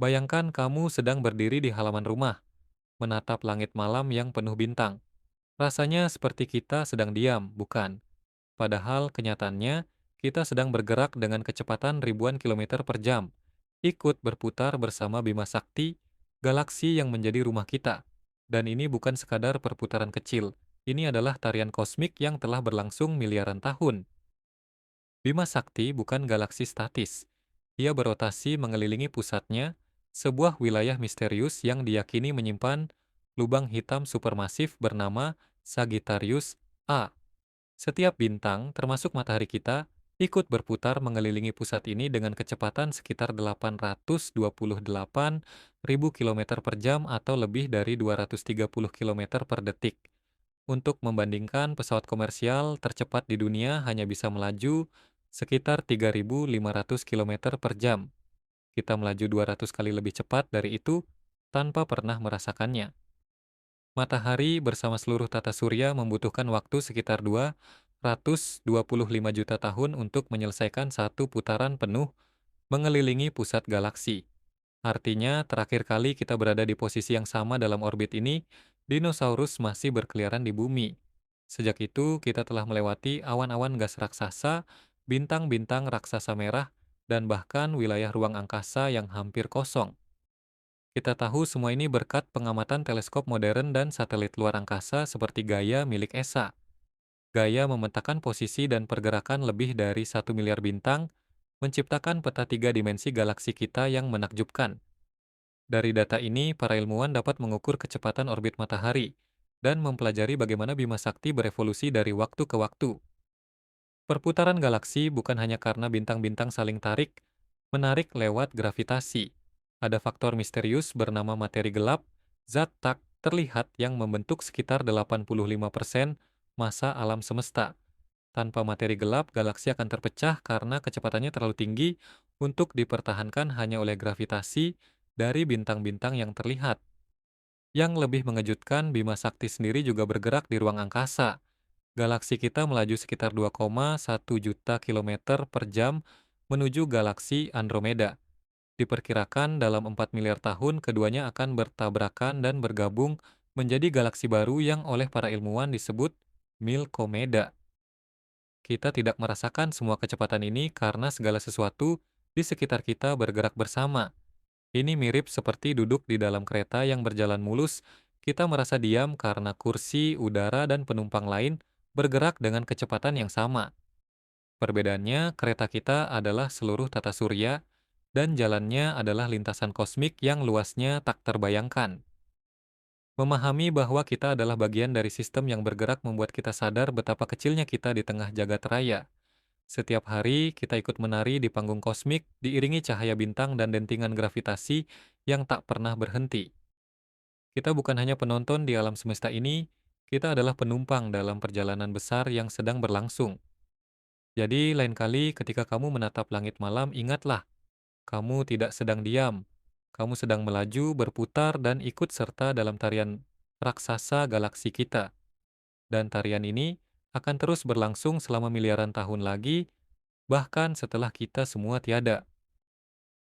Bayangkan kamu sedang berdiri di halaman rumah, menatap langit malam yang penuh bintang. Rasanya seperti kita sedang diam, bukan? Padahal kenyataannya, kita sedang bergerak dengan kecepatan ribuan kilometer per jam, ikut berputar bersama Bima Sakti, galaksi yang menjadi rumah kita. Dan ini bukan sekadar perputaran kecil, ini adalah tarian kosmik yang telah berlangsung miliaran tahun. Bima Sakti bukan galaksi statis. Ia berotasi mengelilingi pusatnya, sebuah wilayah misterius yang diyakini menyimpan lubang hitam supermasif bernama Sagittarius A. Setiap bintang, termasuk matahari kita, ikut berputar mengelilingi pusat ini dengan kecepatan sekitar 828.000 km per jam atau lebih dari 230 km per detik. Untuk membandingkan, pesawat komersial tercepat di dunia hanya bisa melaju sekitar 3.500 km per jam. Kita melaju 200 kali lebih cepat dari itu tanpa pernah merasakannya. Matahari bersama seluruh tata surya membutuhkan waktu sekitar 225 juta tahun untuk menyelesaikan satu putaran penuh mengelilingi pusat galaksi. Artinya, terakhir kali kita berada di posisi yang sama dalam orbit ini, dinosaurus masih berkeliaran di bumi. Sejak itu, kita telah melewati awan-awan gas raksasa, bintang-bintang raksasa merah, dan bahkan wilayah ruang angkasa yang hampir kosong. Kita tahu semua ini berkat pengamatan teleskop modern dan satelit luar angkasa seperti Gaia milik ESA. Gaia memetakan posisi dan pergerakan lebih dari 1 miliar bintang, menciptakan peta tiga dimensi galaksi kita yang menakjubkan. Dari data ini, para ilmuwan dapat mengukur kecepatan orbit matahari dan mempelajari bagaimana Bima Sakti berevolusi dari waktu ke waktu. Perputaran galaksi bukan hanya karena bintang-bintang saling menarik lewat gravitasi. Ada faktor misterius bernama materi gelap, zat tak terlihat yang membentuk sekitar 85% massa alam semesta. Tanpa materi gelap, galaksi akan terpecah karena kecepatannya terlalu tinggi untuk dipertahankan hanya oleh gravitasi dari bintang-bintang yang terlihat. Yang lebih mengejutkan, Bima Sakti sendiri juga bergerak di ruang angkasa. Galaksi kita melaju sekitar 2,1 juta kilometer per jam menuju galaksi Andromeda. Diperkirakan dalam 4 miliar tahun keduanya akan bertabrakan dan bergabung menjadi galaksi baru yang oleh para ilmuwan disebut Milkomeda. Kita tidak merasakan semua kecepatan ini karena segala sesuatu di sekitar kita bergerak bersama. Ini mirip seperti duduk di dalam kereta yang berjalan mulus, kita merasa diam karena kursi, udara, dan penumpang lain bergerak dengan kecepatan yang sama. Perbedaannya, kereta kita adalah seluruh tata surya, dan jalannya adalah lintasan kosmik yang luasnya tak terbayangkan. Memahami bahwa kita adalah bagian dari sistem yang bergerak membuat kita sadar betapa kecilnya kita di tengah jagat raya. Setiap hari, kita ikut menari di panggung kosmik, diiringi cahaya bintang dan dentingan gravitasi yang tak pernah berhenti. Kita bukan hanya penonton di alam semesta ini, kita adalah penumpang dalam perjalanan besar yang sedang berlangsung. Jadi, lain kali ketika kamu menatap langit malam, ingatlah, kamu tidak sedang diam. Kamu sedang melaju, berputar, dan ikut serta dalam tarian raksasa galaksi kita. Dan tarian ini akan terus berlangsung selama miliaran tahun lagi, bahkan setelah kita semua tiada.